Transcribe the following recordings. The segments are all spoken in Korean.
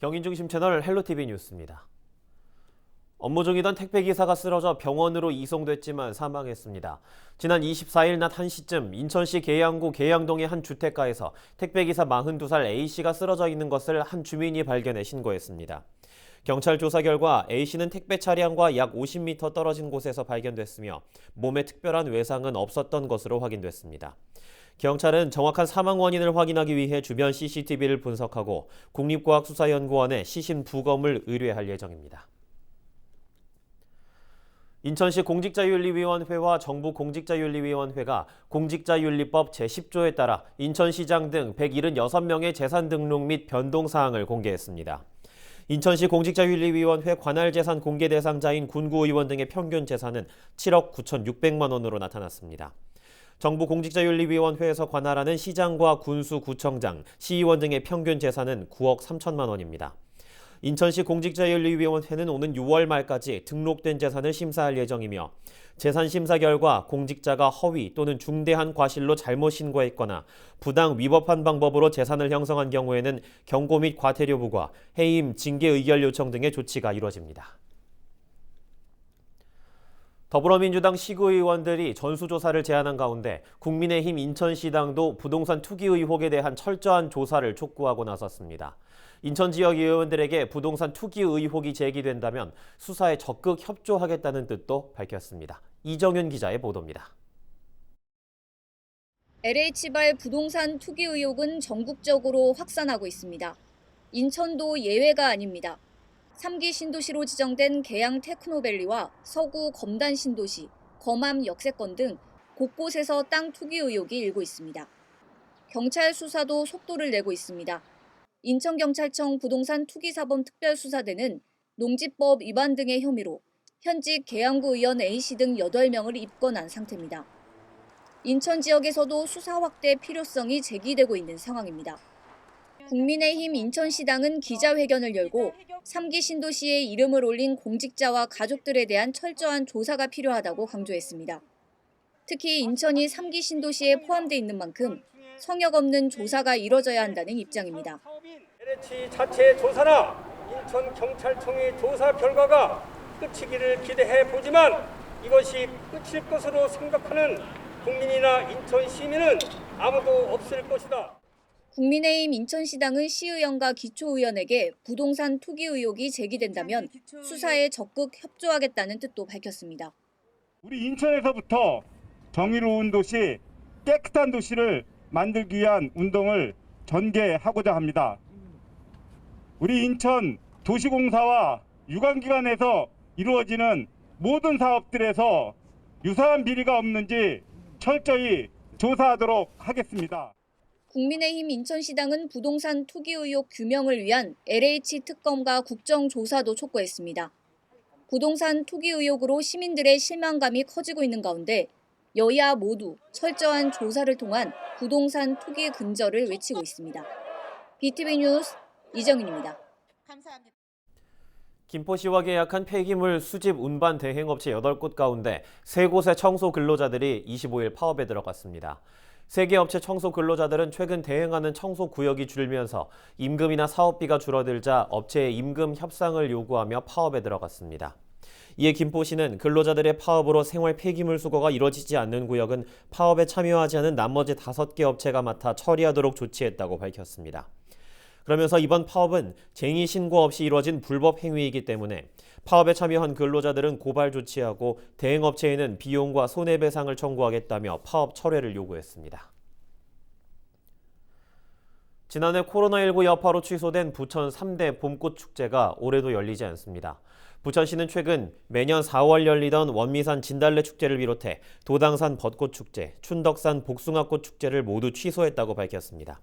경인중심 채널 헬로티비 뉴스입니다. 업무 중이던 택배기사가 쓰러져 병원으로 이송됐지만 사망했습니다. 지난 24일 낮 1시쯤 인천시 계양구 계양동의 한 주택가에서 택배기사 42살 A씨가 쓰러져 있는 것을 한 주민이 발견해 신고했습니다. 경찰 조사 결과 A씨는 택배 차량과 약 50m 떨어진 곳에서 발견됐으며 몸에 특별한 외상은 없었던 것으로 확인됐습니다. 경찰은 정확한 사망 원인을 확인하기 위해 주변 CCTV를 분석하고 국립과학수사연구원에 시신 부검을 의뢰할 예정입니다. 인천시 공직자윤리위원회와 정부 공직자윤리위원회가 공직자윤리법 제10조에 따라 인천시장 등 176명의 재산 등록 및 변동 사항을 공개했습니다. 인천시 공직자윤리위원회 관할재산 공개 대상자인 군구의원 등의 평균 재산은 7억 9,600만 원으로 나타났습니다. 정부 공직자윤리위원회에서 관할하는 시장과 군수, 구청장, 시의원 등의 평균 재산은 9억 3천만 원입니다. 인천시 공직자윤리위원회는 오는 6월 말까지 등록된 재산을 심사할 예정이며 재산 심사 결과 공직자가 허위 또는 중대한 과실로 잘못 신고했거나 부당 위법한 방법으로 재산을 형성한 경우에는 경고 및 과태료 부과, 해임, 징계 의결 요청 등의 조치가 이뤄집니다. 더불어민주당 시구의원들이 전수조사를 제안한 가운데 국민의힘 인천시당도 부동산 투기 의혹에 대한 철저한 조사를 촉구하고 나섰습니다. 인천 지역 의원들에게 부동산 투기 의혹이 제기된다면 수사에 적극 협조하겠다는 뜻도 밝혔습니다. 이정윤 기자의 보도입니다. LH발 부동산 투기 의혹은 전국적으로 확산하고 있습니다. 인천도 예외가 아닙니다. 3기 신도시로 지정된 계양 테크노밸리와 서구 검단 신도시, 검암 역세권 등 곳곳에서 땅 투기 의혹이 일고 있습니다. 경찰 수사도 속도를 내고 있습니다. 인천경찰청 부동산 투기사범 특별수사대는 농지법 위반 등의 혐의로 현직 계양구 의원 A씨 등 8명을 입건한 상태입니다. 인천 지역에서도 수사 확대 필요성이 제기되고 있는 상황입니다. 국민의힘 인천시당은 기자회견을 열고 3기 신도시에 이름을 올린 공직자와 가족들에 대한 철저한 조사가 필요하다고 강조했습니다. 특히 인천이 3기 신도시에 포함돼 있는 만큼 성역 없는 조사가 이뤄져야 한다는 입장입니다. LH 자체 조사나 인천경찰청의 조사 결과가 끝이기를 기대해 보지만 이것이 끝일 것으로 생각하는 국민이나 인천 시민은 아무도 없을 것이다. 국민의힘 인천시당은 시의원과 기초의원에게 부동산 투기 의혹이 제기된다면 수사에 적극 협조하겠다는 뜻도 밝혔습니다. 우리 인천에서부터 정의로운 도시, 깨끗한 도시를 만들기 위한 운동을 전개하고자 합니다. 우리 인천 도시공사와 유관기관에서 이루어지는 모든 사업들에서 유사한 비리가 없는지 철저히 조사하도록 하겠습니다. 국민의힘 인천시당은 부동산 투기 의혹 규명을 위한 LH 특검과 국정조사도 촉구했습니다. 부동산 투기 의혹으로 시민들의 실망감이 커지고 있는 가운데 여야 모두 철저한 조사를 통한 부동산 투기 근절을 외치고 있습니다. BTV 뉴스 이정윤입니다. 감사합니다. 김포시와 계약한 폐기물 수집 운반 대행업체 8곳 가운데 3곳의 청소 근로자들이 25일 파업에 들어갔습니다. 3개 업체 청소 근로자들은 최근 대행하는 청소 구역이 줄면서 임금이나 사업비가 줄어들자 업체의 임금 협상을 요구하며 파업에 들어갔습니다. 이에 김포시는 근로자들의 파업으로 생활 폐기물 수거가 이뤄지지 않는 구역은 파업에 참여하지 않은 나머지 5개 업체가 맡아 처리하도록 조치했다고 밝혔습니다. 그러면서 이번 파업은 쟁의 신고 없이 이뤄진 불법 행위이기 때문에 파업에 참여한 근로자들은 고발 조치하고 대행업체에는 비용과 손해배상을 청구하겠다며 파업 철회를 요구했습니다. 지난해 코로나19 여파로 취소된 부천 3대 봄꽃 축제가 올해도 열리지 않습니다. 부천시는 최근 매년 4월 열리던 원미산 진달래 축제를 비롯해 도당산 벚꽃 축제, 춘덕산 복숭아꽃 축제를 모두 취소했다고 밝혔습니다.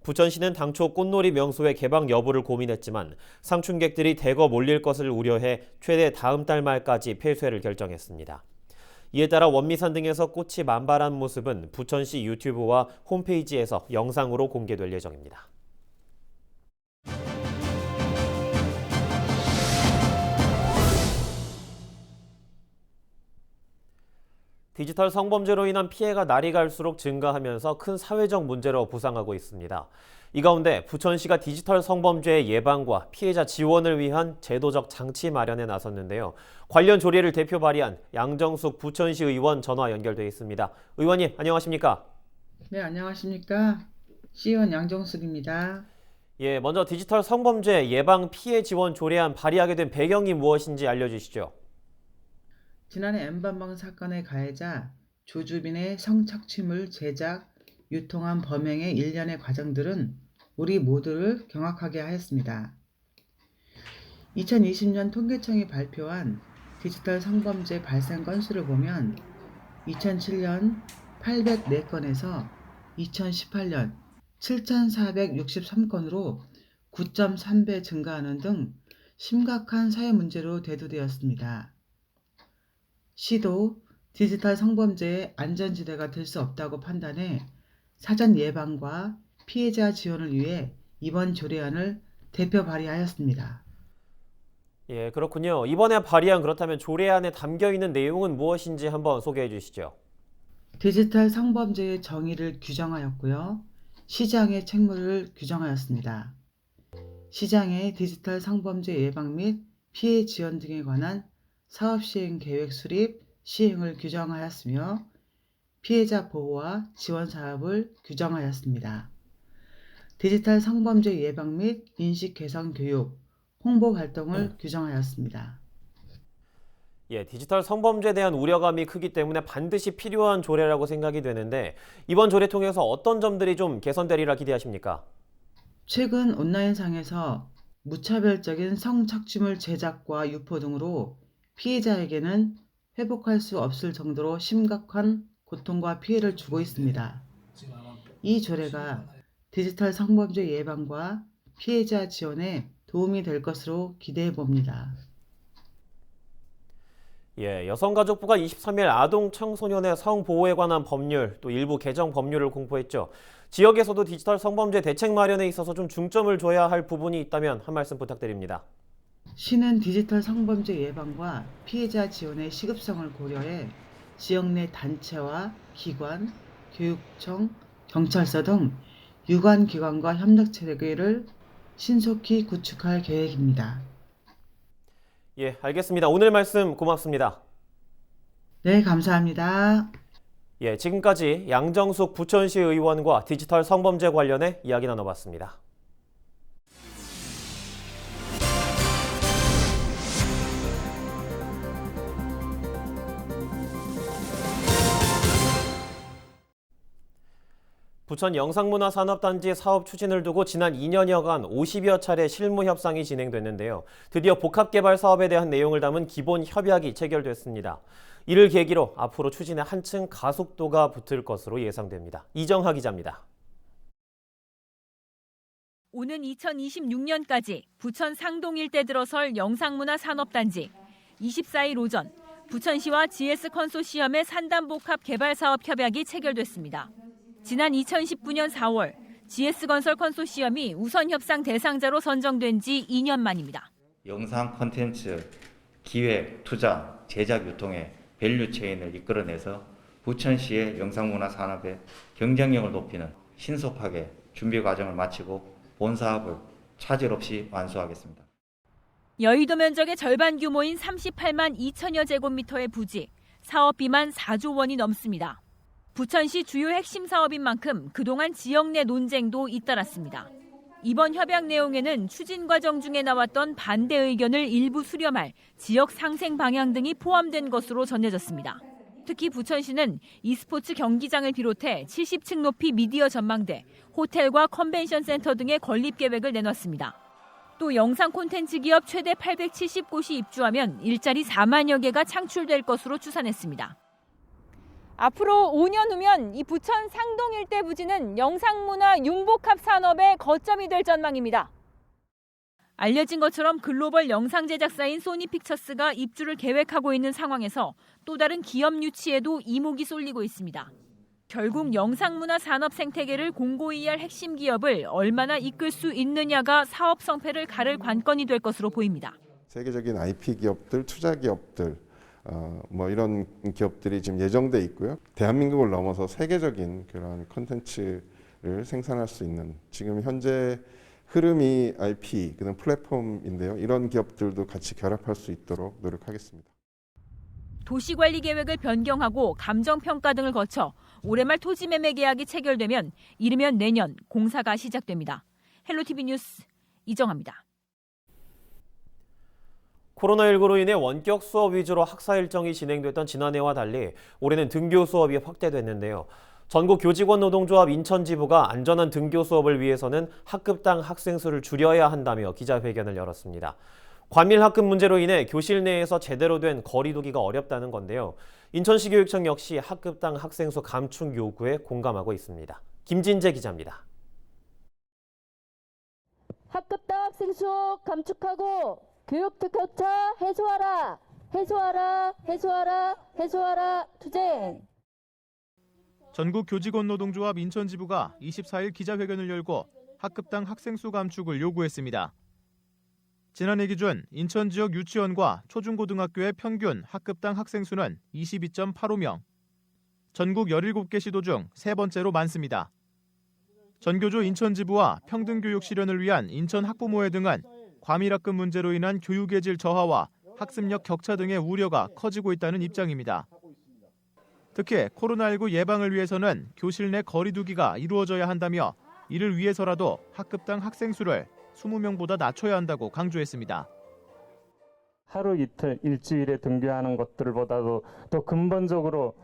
부천시는 당초 꽃놀이 명소의 개방 여부를 고민했지만 상춘객들이 대거 몰릴 것을 우려해 최대 다음 달 말까지 폐쇄를 결정했습니다. 이에 따라 원미산 등에서 꽃이 만발한 모습은 부천시 유튜브와 홈페이지에서 영상으로 공개될 예정입니다. 디지털 성범죄로 인한 피해가 날이 갈수록 증가하면서 큰 사회적 문제로 부상하고 있습니다. 이 가운데 부천시가 디지털 성범죄 예방과 피해자 지원을 위한 제도적 장치 마련에 나섰는데요. 관련 조례를 대표 발의한 양정숙 부천시 의원 전화 연결돼 있습니다. 의원님, 안녕하십니까? 네, 안녕하십니까? 시의원 양정숙입니다. 예, 먼저 디지털 성범죄 예방 피해 지원 조례안 발의하게 된 배경이 무엇인지 알려주시죠. 지난해 N번방 사건의 가해자 조주빈의 성착취물 제작, 유통한 범행의 일련의 과정들은 우리 모두를 경악하게 하였습니다. 2020년 통계청이 발표한 디지털 성범죄 발생 건수를 보면 2007년 804건에서 2018년 7,463건으로 9.3배 증가하는 등 심각한 사회 문제로 대두되었습니다. 시도 디지털 성범죄의 안전지대가 될 수 없다고 판단해 사전 예방과 피해자 지원을 위해 이번 조례안을 대표 발의하였습니다. 예, 그렇군요. 이번에 발의한 그렇다면 조례안에 담겨 있는 내용은 무엇인지 한번 소개해 주시죠. 디지털 성범죄의 정의를 규정하였고요. 시장의 책무를 규정하였습니다. 시장의 디지털 성범죄 예방 및 피해 지원 등에 관한 사업 시행 계획 수립, 시행을 규정하였으며 피해자 보호와 지원 사업을 규정하였습니다. 디지털 성범죄 예방 및 인식 개선 교육, 홍보 활동을 규정하였습니다. 예, 디지털 성범죄에 대한 우려감이 크기 때문에 반드시 필요한 조례라고 생각이 되는데 이번 조례 통해서 어떤 점들이 좀 개선되리라 기대하십니까? 최근 온라인상에서 무차별적인 성착취물 제작과 유포 등으로 피해자에게는 회복할 수 없을 정도로 심각한 고통과 피해를 주고 있습니다. 이 조례가 디지털 성범죄 예방과 피해자 지원에 도움이 될 것으로 기대해 봅니다. 예, 여성가족부가 23일 아동 청소년의 성보호에 관한 법률, 또 일부 개정 법률을 공포했죠. 지역에서도 디지털 성범죄 대책 마련에 있어서 좀 중점을 줘야 할 부분이 있다면 한 말씀 부탁드립니다. 시는 디지털 성범죄 예방과 피해자 지원의 시급성을 고려해 지역 내 단체와 기관, 교육청, 경찰서 등 유관 기관과 협력 체계를 신속히 구축할 계획입니다. 예, 알겠습니다. 오늘 말씀 고맙습니다. 네, 감사합니다. 예, 지금까지 양정숙 부천시 의원과 디지털 성범죄 관련해 이야기 나눠봤습니다. 부천 영상문화산업단지 사업 추진을 두고 지난 2년여간 50여 차례 실무 협상이 진행됐는데요. 드디어 복합개발 사업에 대한 내용을 담은 기본 협약이 체결됐습니다. 이를 계기로 앞으로 추진에 한층 가속도가 붙을 것으로 예상됩니다. 이정하 기자입니다. 오는 2026년까지 부천 상동 일대 들어설 영상문화산업단지 24일 오전 부천시와 GS 컨소시엄의 산단복합 개발 사업 협약이 체결됐습니다. 지난 2019년 4월 GS건설 컨소시엄이 우선 협상 대상자로 선정된 지 2년 만입니다. 영상 콘텐츠, 기획, 투자, 제작, 유통의 밸류체인을 이끌어내서 부천시의 영상문화 산업의 경쟁력을 높이는 신속하게 준비 과정을 마치고 본 사업을 차질 없이 완수하겠습니다. 여의도 면적의 절반 규모인 38만 2천여 제곱미터의 부지, 사업비만 4조 원이 넘습니다. 부천시 주요 핵심 사업인 만큼 그동안 지역 내 논쟁도 잇따랐습니다. 이번 협약 내용에는 추진 과정 중에 나왔던 반대 의견을 일부 수렴할 지역 상생 방향 등이 포함된 것으로 전해졌습니다. 특히 부천시는 e스포츠 경기장을 비롯해 70층 높이 미디어 전망대, 호텔과 컨벤션 센터 등의 건립 계획을 내놨습니다. 또 영상 콘텐츠 기업 최대 870곳이 입주하면 일자리 4만여 개가 창출될 것으로 추산했습니다. 앞으로 5년 후면 이 부천 상동 일대 부지는 영상문화 융복합 산업의 거점이 될 전망입니다. 알려진 것처럼 글로벌 영상 제작사인 소니픽처스가 입주를 계획하고 있는 상황에서 또 다른 기업 유치에도 이목이 쏠리고 있습니다. 결국 영상문화 산업 생태계를 공고히 할 핵심 기업을 얼마나 이끌 수 있느냐가 사업 성패를 가를 관건이 될 것으로 보입니다. 세계적인 IP 기업들, 투자 기업들, 뭐 이런 기업들이 지금 예정돼 있고요. 대한민국을 넘어서 세계적인 그런 콘텐츠를 생산할 수 있는 지금 현재 흐름이 IP 그런 플랫폼인데요. 이런 기업들도 같이 결합할 수 있도록 노력하겠습니다. 도시관리 계획을 변경하고 감정평가 등을 거쳐 올해 말 토지 매매 계약이 체결되면 이르면 내년 공사가 시작됩니다. 헬로티비 뉴스 이정아입니다. 코로나19로 인해 원격 수업 위주로 학사 일정이 진행됐던 지난해와 달리 올해는 등교 수업이 확대됐는데요. 전국 교직원 노동조합 인천지부가 안전한 등교 수업을 위해서는 학급당 학생 수를 줄여야 한다며 기자회견을 열었습니다. 과밀 학급 문제로 인해 교실 내에서 제대로 된 거리 두기가 어렵다는 건데요. 인천시 교육청 역시 학급당 학생 수 감축 요구에 공감하고 있습니다. 김진재 기자입니다. 학급당 학생 수 감축하고 교육 격차 해소하라, 해소하라, 해소하라, 해소하라, 투쟁. 전국 교직원 노동조합 인천지부가 24일 기자회견을 열고 학급당 학생 수 감축을 요구했습니다. 지난해 기준 인천 지역 유치원과 초중고등학교의 평균 학급당 학생 수는 22.85명. 전국 17개 시도 중 세 번째로 많습니다. 전교조 인천지부와 평등교육 실현을 위한 인천 학부모회 등은 과밀 학급 문제로 인한 교육의 질 저하와 학습력 격차 등의 우려가 커지고 있다는 입장입니다. 특히 코로나19 예방을 위해서는 교실 내 거리 두기가 이루어져야 한다며 이를 위해서라도 학급당 학생 수를 20명보다 낮춰야 한다고 강조했습니다. 하루 이틀 일주일에 등교하는 것들보다도 더 근본적으로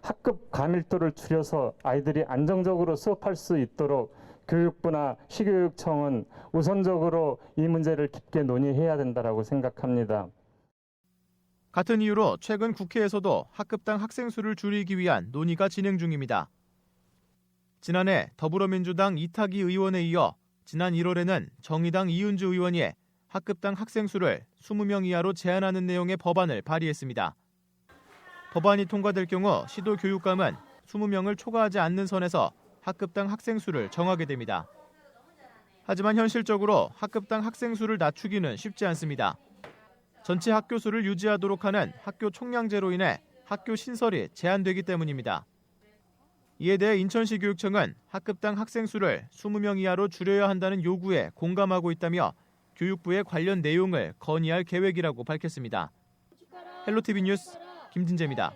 학급 과밀도를 줄여서 아이들이 안정적으로 수업할 수 있도록 교육부나 시교육청은 우선적으로 이 문제를 깊게 논의해야 된다고 생각합니다. 같은 이유로 최근 국회에서도 학급당 학생 수를 줄이기 위한 논의가 진행 중입니다. 지난해 더불어민주당 이탁희 의원에 이어 지난 1월에는 정의당 이은주 의원이 학급당 학생 수를 20명 이하로 제한하는 내용의 법안을 발의했습니다. 법안이 통과될 경우 시도 교육감은 20명을 초과하지 않는 선에서 학급당 학생 수를 정하게 됩니다. 하지만 현실적으로 학급당 학생 수를 낮추기는 쉽지 않습니다. 전체 학교 수를 유지하도록 하는 학교 총량제로 인해 학교 신설이 제한되기 때문입니다. 이에 대해 인천시 교육청은 학급당 학생 수를 20명 이하로 줄여야 한다는 요구에 공감하고 있다며 교육부에 관련 내용을 건의할 계획이라고 밝혔습니다. 헬로티비 뉴스 김진재입니다.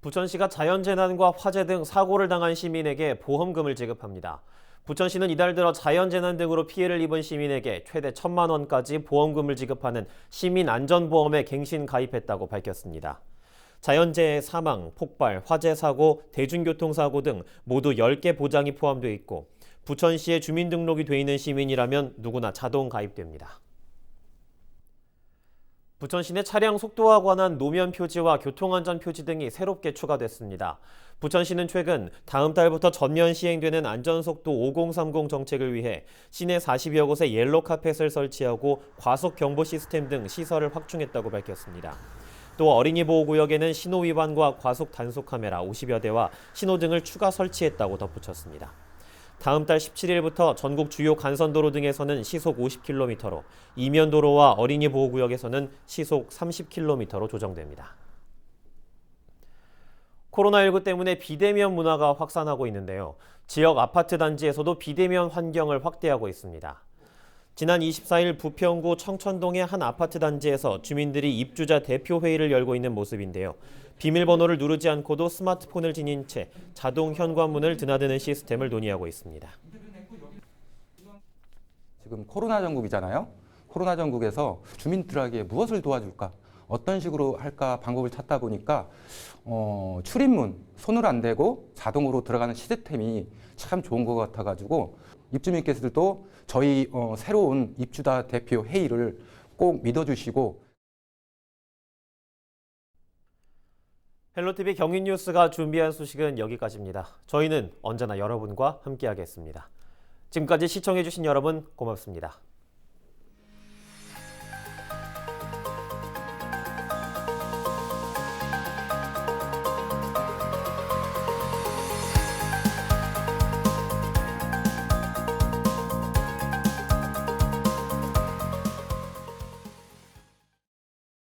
부천시가 자연재난과 화재 등 사고를 당한 시민에게 보험금을 지급합니다. 부천시는 이달 들어 자연재난 등으로 피해를 입은 시민에게 최대 1,000만 원까지 보험금을 지급하는 시민안전보험에 갱신 가입했다고 밝혔습니다. 자연재해 사망, 폭발, 화재 사고, 대중교통사고 등 모두 10개 보장이 포함되어 있고 부천시에 주민등록이 돼 있는 시민이라면 누구나 자동 가입됩니다. 부천시 내 차량 속도와 관한 노면 표지와 교통안전 표지 등이 새롭게 추가됐습니다. 부천시는 최근 다음 달부터 전면 시행되는 안전속도 5030 정책을 위해 시내 40여 곳에 옐로 카펫을 설치하고 과속 경보 시스템 등 시설을 확충했다고 밝혔습니다. 또 어린이 보호구역에는 신호 위반과 과속 단속 카메라 50여 대와 신호등을 추가 설치했다고 덧붙였습니다. 다음 달 17일부터 전국 주요 간선도로 등에서는 시속 50km로, 이면도로와 어린이 보호구역에서는 시속 30km로 조정됩니다. 코로나19 때문에 비대면 문화가 확산하고 있는데요. 지역 아파트 단지에서도 비대면 환경을 확대하고 있습니다. 지난 24일 부평구 청천동의 한 아파트 단지에서 주민들이 입주자 대표회의를 열고 있는 모습인데요. 비밀번호를 누르지 않고도 스마트폰을 지닌 채 자동 현관문을 드나드는 시스템을 논의하고 있습니다. 지금 코로나 전국이잖아요. 코로나 전국에서 주민들에게 무엇을 도와줄까? 어떤 식으로 할까 방법을 찾다 보니까 출입문 손을 안 대고 자동으로 들어가는 시스템이 참 좋은 것 같아가지고 입주민께서도 저희 새로운 입주자 대표 회의를 꼭 믿어주시고 헬로티비 경인뉴스가 준비한 소식은 여기까지입니다. 저희는 언제나 여러분과 함께하겠습니다. 지금까지 시청해주신 여러분 고맙습니다.